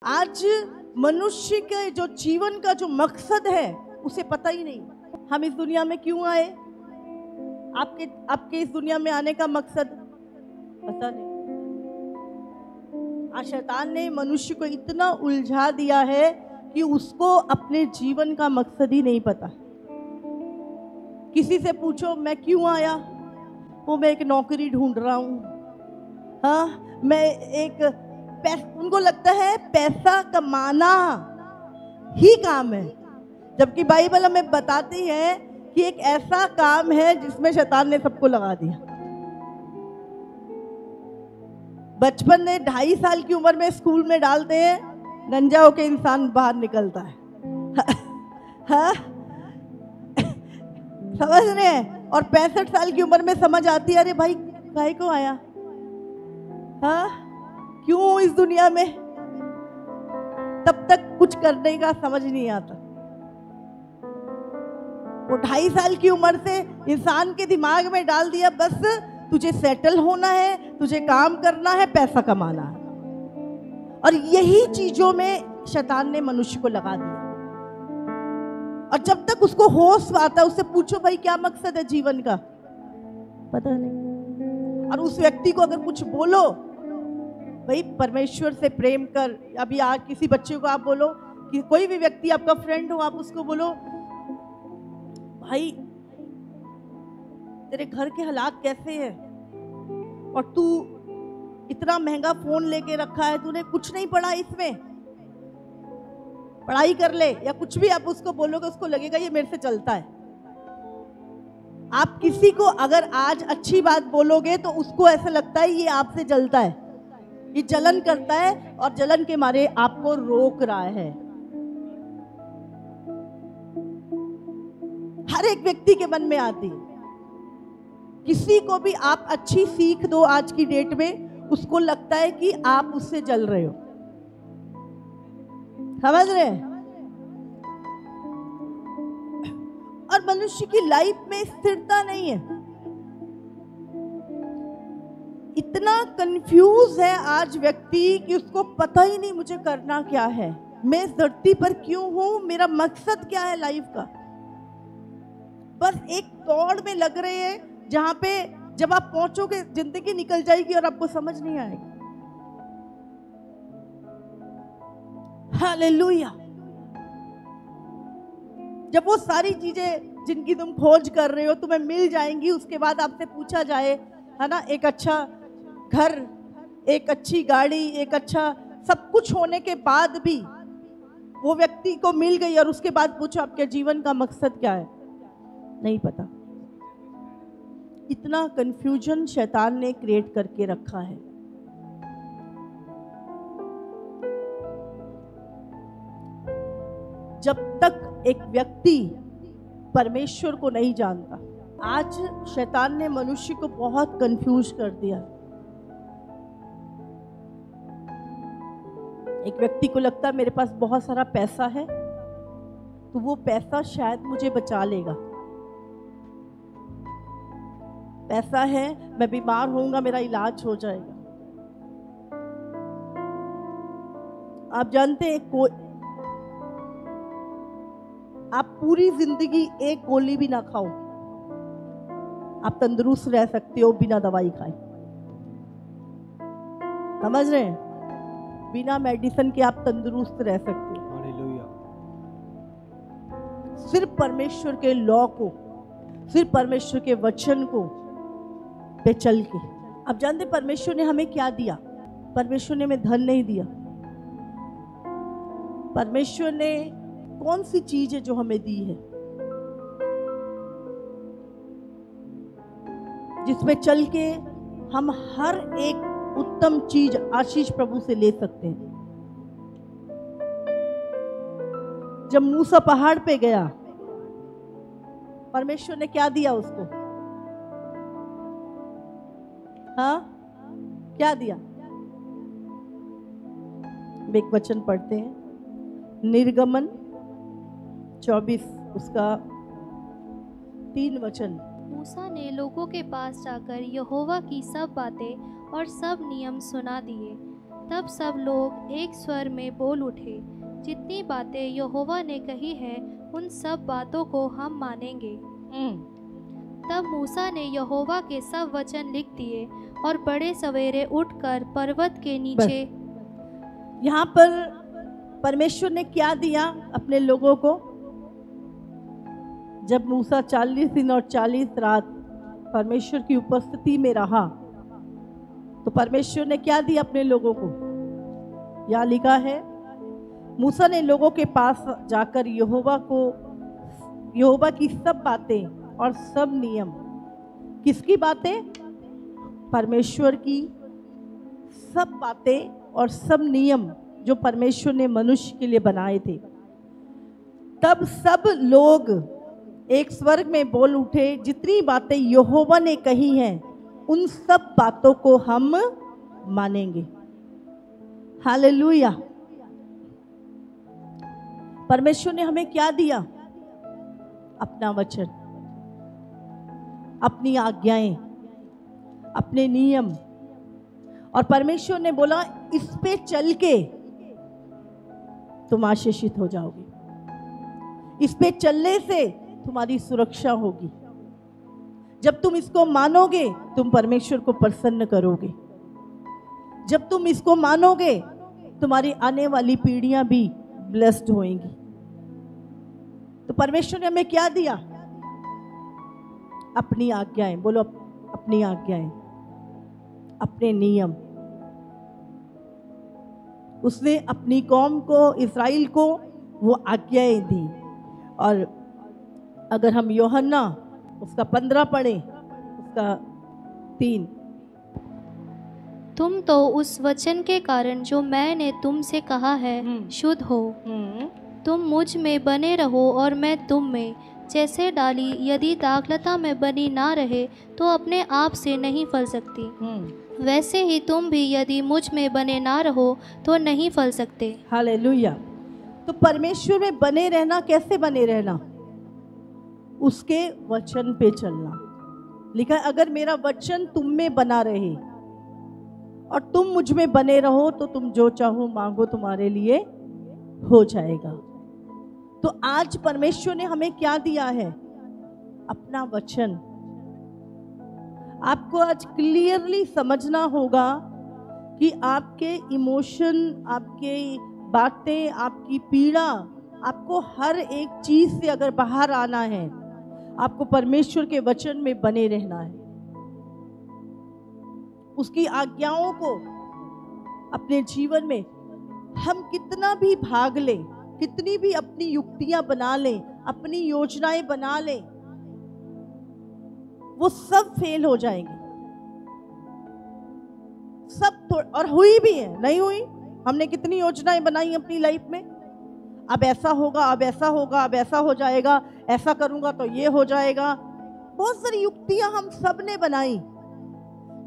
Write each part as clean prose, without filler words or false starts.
आज मनुष्य के जो जीवन का जो मकसद है उसे पता ही नहीं। हम इस दुनिया में क्यों आए, आपके इस दुनिया में आने का मकसद पता नहीं। आज शैतान ने मनुष्य को इतना उलझा दिया है कि उसको अपने जीवन का मकसद ही नहीं पता। किसी से पूछो मैं क्यों आया, वो मैं एक नौकरी ढूंढ रहा हूँ, हाँ मैं एक उनको लगता है पैसा कमाना ही काम है, जबकि बाइबल हमें बताती है कि एक ऐसा काम है जिसमें शैतान ने सबको लगा दिया। बचपन में 2.5 साल की उम्र में स्कूल में डालते हैं, गंजा होके इंसान बाहर निकलता है हाँ? समझ रहे हैं? और 65 साल की उम्र में समझ आती है, अरे भाई काहे को आया, हाँ क्यों इस दुनिया में। तब तक कुछ करने का समझ नहीं आता। वो 2.5 साल की उम्र से इंसान के दिमाग में डाल दिया, बस तुझे सेटल होना है, तुझे काम करना है, पैसा कमाना है। और यही चीजों में शैतान ने मनुष्य को लगा दिया। और जब तक उसको होश आता है, उससे पूछो भाई क्या मकसद है जीवन का, पता नहीं। और उस व्यक्ति को अगर कुछ बोलो, भाई परमेश्वर से प्रेम कर, अभी आज किसी बच्चे को आप बोलो, कि कोई भी व्यक्ति आपका फ्रेंड हो, आप उसको बोलो भाई तेरे घर के हालात कैसे हैं, और तू इतना महंगा फोन लेके रखा है, तूने कुछ नहीं पढ़ा, इसमें पढ़ाई कर ले, या कुछ भी आप उसको बोलोगे, उसको लगेगा ये मेरे से चलता है। आप किसी को अगर आज अच्छी बात बोलोगे तो उसको ऐसा लगता है ये आपसे जलता है, ये जलन करता है, और जलन के मारे आपको रोक रहा है। हर एक व्यक्ति के मन में आती है। किसी को भी आप अच्छी सीख दो आज की डेट में, उसको लगता है कि आप उससे जल रहे हो। समझ रहे हैं? और मनुष्य की लाइफ में स्थिरता नहीं है। इतना कंफ्यूज है आज व्यक्ति कि उसको पता ही नहीं मुझे करना क्या है, मैं इस धरती पर क्यों हूं, मेरा मकसद क्या है लाइफ का। बस एक दौड़ में लग रहे हैं, जहां पे जब आप पहुंचोगे जिंदगी निकल जाएगी और आपको समझ नहीं आएगी। हालेलुया। जब वो सारी चीजें जिनकी तुम खोज कर रहे हो तुम्हें मिल जाएंगी, उसके बाद आपसे पूछा जाए, है ना, एक अच्छा घर, एक अच्छी गाड़ी, एक अच्छा सब कुछ होने के बाद भी वो व्यक्ति को मिल गई, और उसके बाद पूछो आपके जीवन का मकसद क्या है, नहीं पता। इतना कंफ्यूजन शैतान ने क्रिएट करके रखा है। जब तक एक व्यक्ति परमेश्वर को नहीं जानता, आज शैतान ने मनुष्य को बहुत कंफ्यूज कर दिया। एक व्यक्ति को लगता है मेरे पास बहुत सारा पैसा है, तो वो पैसा शायद मुझे बचा लेगा। पैसा है, मैं बीमार होऊंगा, मेरा इलाज हो जाएगा। आप जानते हैं आप पूरी जिंदगी एक गोली भी ना खाओ, आप तंदुरुस्त रह सकते हो बिना दवाई खाए। समझ रहे हैं? बिना मेडिसिन के आप तंदुरुस्त रह सकते हो। हालेलुया। सिर्फ परमेश्वर के लॉ को, सिर्फ परमेश्वर के वचन को पे चल के। आप जानते परमेश्वर ने हमें क्या दिया? परमेश्वर ने हमें धन नहीं दिया। परमेश्वर ने कौन सी चीज है जो हमें दी है, जिसमें चल के हम हर एक उत्तम चीज आशीष प्रभु से ले सकते हैं। जब मूसा पहाड़ पे गया, परमेश्वर ने क्या दिया उसको? हाँ, क्या दिया? एक वचन पढ़ते हैं, निर्गमन 24 उसका 3 वचन। मूसा ने लोगों के पास जाकर यहोवा की सब बातें और सब नियम सुना दिए। तब सब लोग एक स्वर में बोल उठे, जितनी बातें यहोवा ने कही है उन सब बातों को हम मानेंगे। तब मूसा ने यहोवा के सब वचन लिख दिए और बड़े सवेरे उठकर पर्वत के नीचे। यहाँ पर परमेश्वर ने क्या दिया अपने लोगों को? जब मूसा 40 दिन और 40 रात परमेश्वर की उपस्थिति में रहा, तो परमेश्वर ने क्या दिया अपने लोगों को? यहाँ लिखा है, मूसा ने लोगों के पास जाकर यहोवा की सब बातें और सब नियम। किसकी बातें? परमेश्वर की सब बातें और सब नियम जो परमेश्वर ने मनुष्य के लिए बनाए थे। तब सब लोग एक स्वर में बोल उठे, जितनी बातें यहोवा ने कही हैं उन सब बातों को हम मानेंगे। हालेलुया। परमेश्वर ने हमें क्या दिया? अपना वचन, अपनी आज्ञाएं, अपने नियम। और परमेश्वर ने बोला, इस पे चल के तुम आशीषित हो जाओगे। इस पे चलने से तुम्हारी सुरक्षा होगी। जब तुम इसको मानोगे, तुम परमेश्वर को प्रसन्न करोगे। जब तुम इसको मानोगे, तुम्हारी आने वाली पीढ़ियां भी ब्लेस्ड होंगी। तो परमेश्वर ने हमें क्या दिया? अपनी आज्ञाएं। बोलो, अपनी आज्ञाएं, अपने नियम। उसने अपनी कौम को, इस्राएल को वो आज्ञाएं दी। और अगर हम यूहन्ना उसका 15 पढ़े, उसका 3, तुम तो उस वचन के कारण जो मैंने तुमसे कहा है शुद्ध हो। तुम मुझ में बने रहो और मैं तुम में। जैसे डाली यदि दाखलता में बनी ना रहे तो अपने आप से नहीं फल सकती, वैसे ही तुम भी यदि मुझ में बने ना रहो तो नहीं फल सकते। हालेलुया। तो परमेश्वर में बने रहना, कैसे बने रहना? उसके वचन पे चलना। लिखा है, अगर मेरा वचन तुम में बना रहे और तुम मुझ में बने रहो तो तुम जो चाहो मांगो, तुम्हारे लिए हो जाएगा। तो आज परमेश्वर ने हमें क्या दिया है? अपना वचन। आपको आज क्लियरली समझना होगा कि आपके इमोशन, आपके बातें, आपकी पीड़ा, आपको हर एक चीज से अगर बाहर आना है, आपको परमेश्वर के वचन में बने रहना है। उसकी आज्ञाओं को अपने जीवन में हम कितना भी भाग लें, कितनी भी अपनी युक्तियां बना लें, अपनी योजनाएं बना लें, वो सब फेल हो जाएंगी। सब और हुई भी है, नहीं हुई? हमने कितनी योजनाएं बनाई अपनी लाइफ में। अब ऐसा होगा, अब ऐसा होगा, अब ऐसा हो जाएगा, ऐसा करूंगा तो ये हो जाएगा। बहुत सारी युक्तियां हम सब ने बनाई,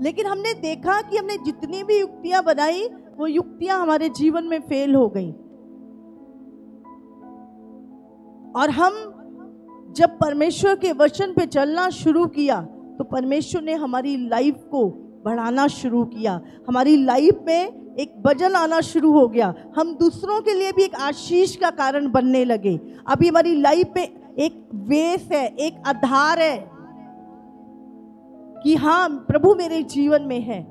लेकिन हमने देखा कि हमने जितनी भी युक्तियां बनाई वो युक्तियां हमारे जीवन में फेल हो गई। और हम जब परमेश्वर के वचन पे चलना शुरू किया तो परमेश्वर ने हमारी लाइफ को बढ़ाना शुरू किया। हमारी लाइफ में एक वजन आना शुरू हो गया। हम दूसरों के लिए भी एक आशीष का कारण बनने लगे। अभी हमारी लाइफ में एक बेस है, एक आधार है कि हाँ, प्रभु मेरे जीवन में है,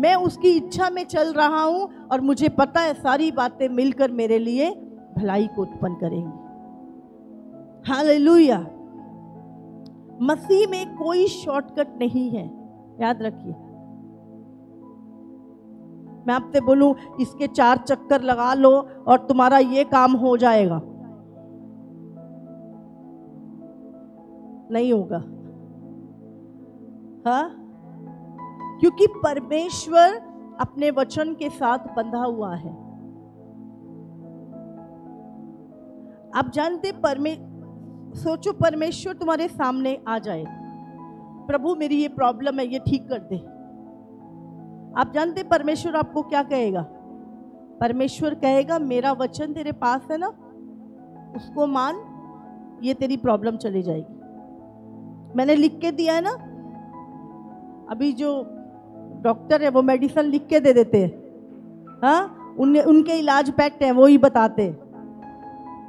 मैं उसकी इच्छा में चल रहा हूं और मुझे पता है सारी बातें मिलकर मेरे लिए भलाई को उत्पन्न करेंगी। हालेलुया। मसीह में कोई शॉर्टकट नहीं है, याद रखिए। मैं आपसे बोलूं इसके 4 चक्कर लगा लो और तुम्हारा ये काम हो जाएगा, नहीं होगा। हाँ, क्योंकि परमेश्वर अपने वचन के साथ बंधा हुआ है। आप जानते, सोचो परमेश्वर तुम्हारे सामने आ जाए, प्रभु मेरी ये प्रॉब्लम है, ये ठीक कर दे। आप जानते परमेश्वर आपको क्या कहेगा? परमेश्वर कहेगा, मेरा वचन तेरे पास है ना, उसको मान, ये तेरी प्रॉब्लम चली जाएगी। मैंने लिख के दिया है ना। अभी जो डॉक्टर है वो मेडिसिन लिख के दे देते हैं, हाँ, उनके इलाज पैक्ट हैं, वो ही बताते।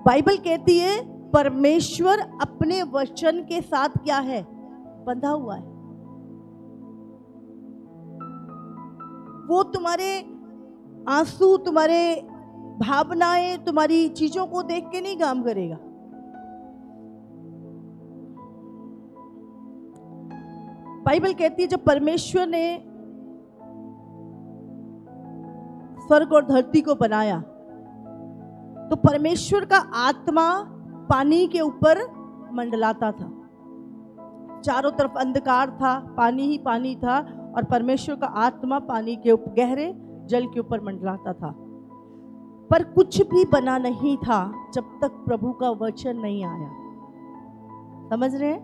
बाइबल कहती है परमेश्वर अपने वचन के साथ क्या है, बंधा हुआ है। वो तुम्हारे आंसू, तुम्हारे भावनाएं, तुम्हारी चीजों को देख के नहीं काम करेगा। बाइबल कहती है जब परमेश्वर ने स्वर्ग और धरती को बनाया तो परमेश्वर का आत्मा पानी के ऊपर मंडलाता था। चारों तरफ अंधकार था, पानी ही पानी था, और परमेश्वर का आत्मा पानी के ऊपर, गहरे जल के ऊपर मंडलाता था। पर कुछ भी बना नहीं था जब तक प्रभु का वचन नहीं आया। समझ रहे हैं?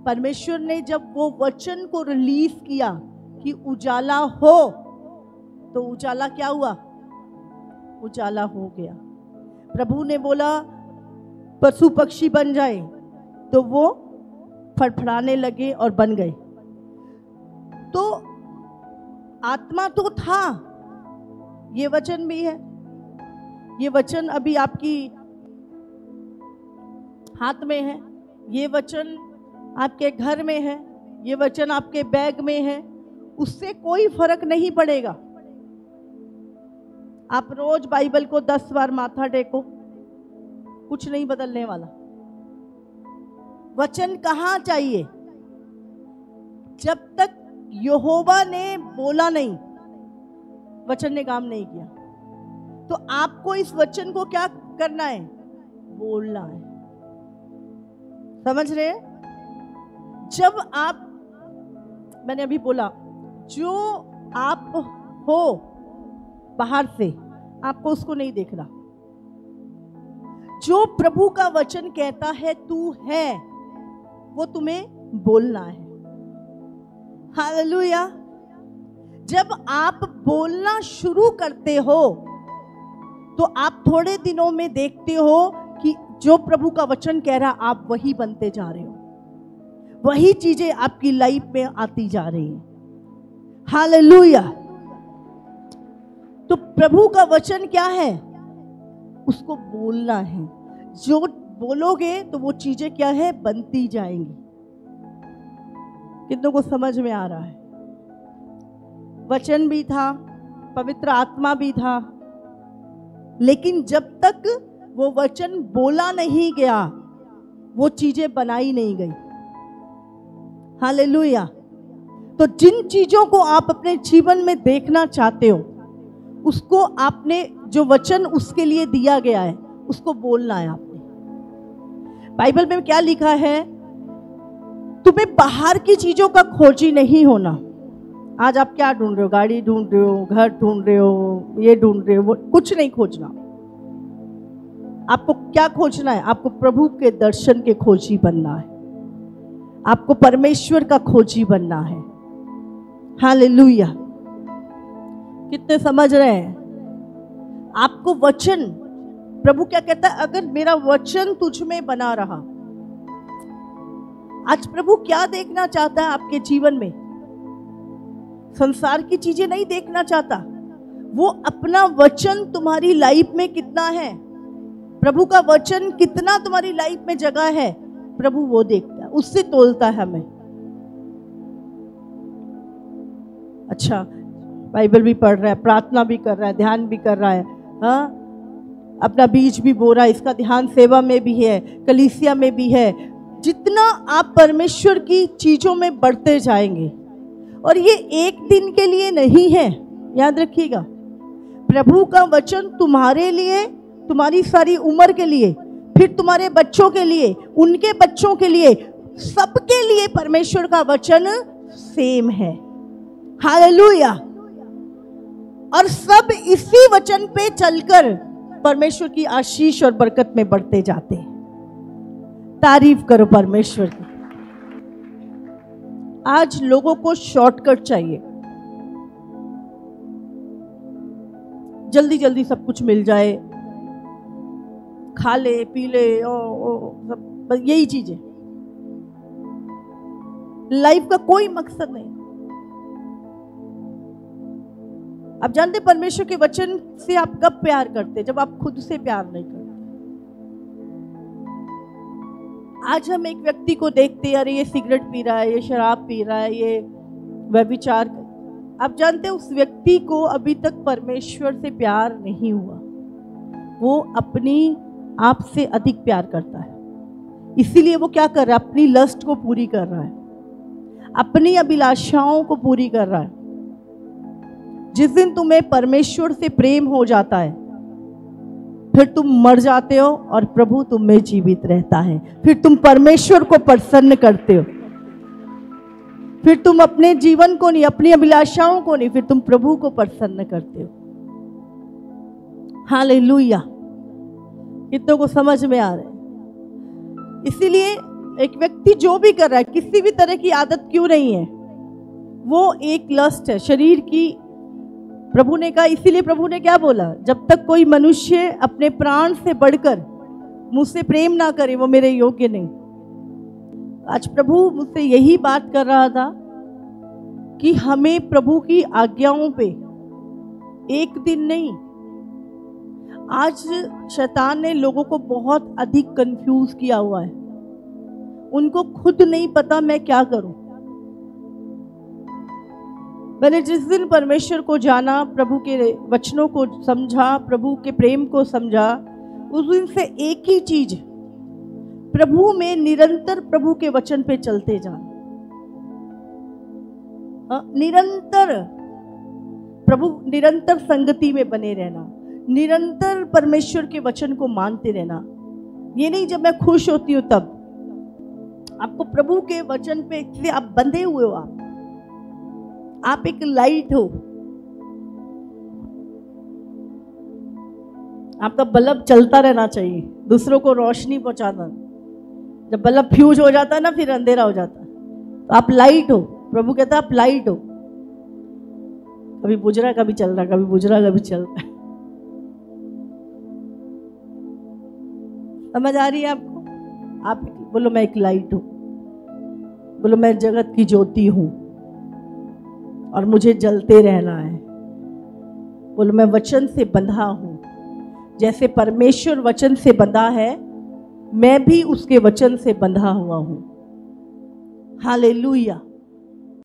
परमेश्वर ने जब वो वचन को रिलीज किया कि उजाला हो, तो उजाला क्या हुआ? उजाला हो गया। प्रभु ने बोला पशु पक्षी बन जाए, तो वो फड़फड़ाने लगे और बन गए। तो आत्मा तो था, ये वचन भी है। ये वचन अभी आपकी हाथ में है, ये वचन आपके घर में है, ये वचन आपके बैग में है। उससे कोई फर्क नहीं पड़ेगा। आप रोज बाइबल को 10 बार माथा टेको, कुछ नहीं बदलने वाला। वचन कहाँ चाहिए? जब तक यहोवा ने बोला नहीं, वचन ने काम नहीं किया। तो आपको इस वचन को क्या करना है? बोलना है। समझ रहे हैं? जब आप, मैंने अभी बोला, जो आप हो बाहर से, आपको उसको नहीं देखना। जो प्रभु का वचन कहता है तू है, वो तुम्हें बोलना है। हालेलुया। जब आप बोलना शुरू करते हो तो आप थोड़े दिनों में देखते हो कि जो प्रभु का वचन कह रहा, आप वही बनते जा रहे हो, वही चीजें आपकी लाइफ में आती जा रही हैं। हालेलुया। तो प्रभु का वचन क्या है? उसको बोलना है। जो बोलोगे तो वो चीजें क्या है? बनती जाएंगी। कितनों को समझ में आ रहा है? वचन भी था, पवित्र आत्मा भी था, लेकिन जब तक वो वचन बोला नहीं गया, वो चीजें बनाई नहीं गई। हालेलुया। तो जिन चीजों को आप अपने जीवन में देखना चाहते हो, उसको आपने, जो वचन उसके लिए दिया गया है, उसको बोलना है आपने। बाइबल में क्या लिखा है? तुम्हें बाहर की चीजों का खोजी नहीं होना। आज आप क्या ढूंढ रहे हो? गाड़ी ढूंढ रहे हो, घर ढूंढ रहे हो, ये ढूंढ रहे हो, वो कुछ नहीं खोजना। आपको क्या खोजना है? आपको प्रभु के दर्शन के खोजी बनना है। आपको परमेश्वर का खोजी बनना है। हालेलुया। कितने समझ रहे हैं? आपको वचन, प्रभु क्या कहता है? अगर मेरा वचन तुझ में बना रहा। आज प्रभु क्या देखना चाहता है आपके जीवन में? संसार की चीजें नहीं देखना चाहता। वो अपना वचन तुम्हारी लाइफ में कितना है, प्रभु का वचन कितना तुम्हारी लाइफ में जगह है, प्रभु वो देखता है, उससे तोलता है हमें। अच्छा, बाइबल भी पढ़ रहा है, प्रार्थना भी कर रहा है, ध्यान भी कर रहा है, हाँ, अपना बीज भी बो रहा है, इसका ध्यान सेवा में भी है, कलीसिया में भी है। जितना आप परमेश्वर की चीजों में बढ़ते जाएंगे, और ये एक दिन के लिए नहीं है, याद रखिएगा। प्रभु का वचन तुम्हारे लिए, तुम्हारी सारी उम्र के लिए, फिर तुम्हारे बच्चों के लिए, उनके बच्चों के लिए, सबके लिए परमेश्वर का वचन सेम है। हालेलुया। और सब इसी वचन पे चलकर परमेश्वर की आशीष और बरकत में बढ़ते जाते हैं। तारीफ करो परमेश्वर की। आज लोगों को शॉर्टकट चाहिए, जल्दी जल्दी सब कुछ मिल जाए, खा ले पी ले, सब बस यही चीजें। लाइफ का कोई मकसद नहीं। आप जानते हैं परमेश्वर के वचन से आप कब प्यार करते? जब आप खुद से प्यार नहीं करते। आज हम एक व्यक्ति को देखते हैं, अरे ये सिगरेट पी रहा है, ये शराब पी रहा है, ये व्यभिचार। आप जानते हैं उस व्यक्ति को अभी तक परमेश्वर से प्यार नहीं हुआ। वो अपनी आप से अधिक प्यार करता है, इसीलिए वो क्या कर रहा है? अपनी लस्ट को पूरी कर रहा है, अपनी अभिलाषाओं को पूरी कर रहा है। जिस दिन तुम्हें परमेश्वर से प्रेम हो जाता है, फिर तुम मर जाते हो और प्रभु तुम में जीवित रहता है। फिर तुम परमेश्वर को प्रसन्न करते हो। फिर तुम अपने जीवन को नहीं, अपनी अभिलाषाओं को नहीं, फिर तुम प्रभु को प्रसन्न करते हो। हालेलुया। कितनों को समझ में आ रहा है? इसीलिए एक व्यक्ति जो भी कर रहा है, किसी भी तरह की आदत क्यों नहीं है, वो एक लस्ट है शरीर की। प्रभु ने कहा, इसीलिए प्रभु ने क्या बोला? जब तक कोई मनुष्य अपने प्राण से बढ़कर मुझसे प्रेम ना करे, वो मेरे योग्य नहीं। आज प्रभु मुझसे यही बात कर रहा था कि हमें प्रभु की आज्ञाओं पे एक दिन नहीं, आज शैतान ने लोगों को बहुत अधिक कंफ्यूज किया हुआ है। उनको खुद नहीं पता मैं क्या करूं। मैंने जिस दिन परमेश्वर को जाना, प्रभु के वचनों को समझा, प्रभु के प्रेम को समझा, उस दिन से एक ही चीज, प्रभु में निरंतर प्रभु के वचन पे चलते जाना। निरंतर प्रभु, निरंतर संगति में बने रहना, निरंतर परमेश्वर के वचन को मानते रहना। ये नहीं जब मैं खुश होती हूँ तब। आपको प्रभु के वचन पे, इसलिए आप बंधे हुए हो। आप एक लाइट हो, आपका बल्ब चलता रहना चाहिए, दूसरों को रोशनी पहुंचाना। जब बल्ब फ्यूज हो जाता है ना, फिर अंधेरा हो जाता है। तो आप लाइट हो। प्रभु कहता है आप लाइट हो। कभी बुझ रहा, कभी चल रहा, कभी बुझ रहा, कभी चल रहा। समझ आ रही है आपको? आप बोलो मैं एक लाइट हूं, बोलो मैं जगत की ज्योति हूं और मुझे जलते रहना है। बोलो मैं वचन से बंधा हूं, जैसे परमेश्वर वचन से बंधा है, मैं भी उसके वचन से बंधा हुआ हूं। हालेलुया।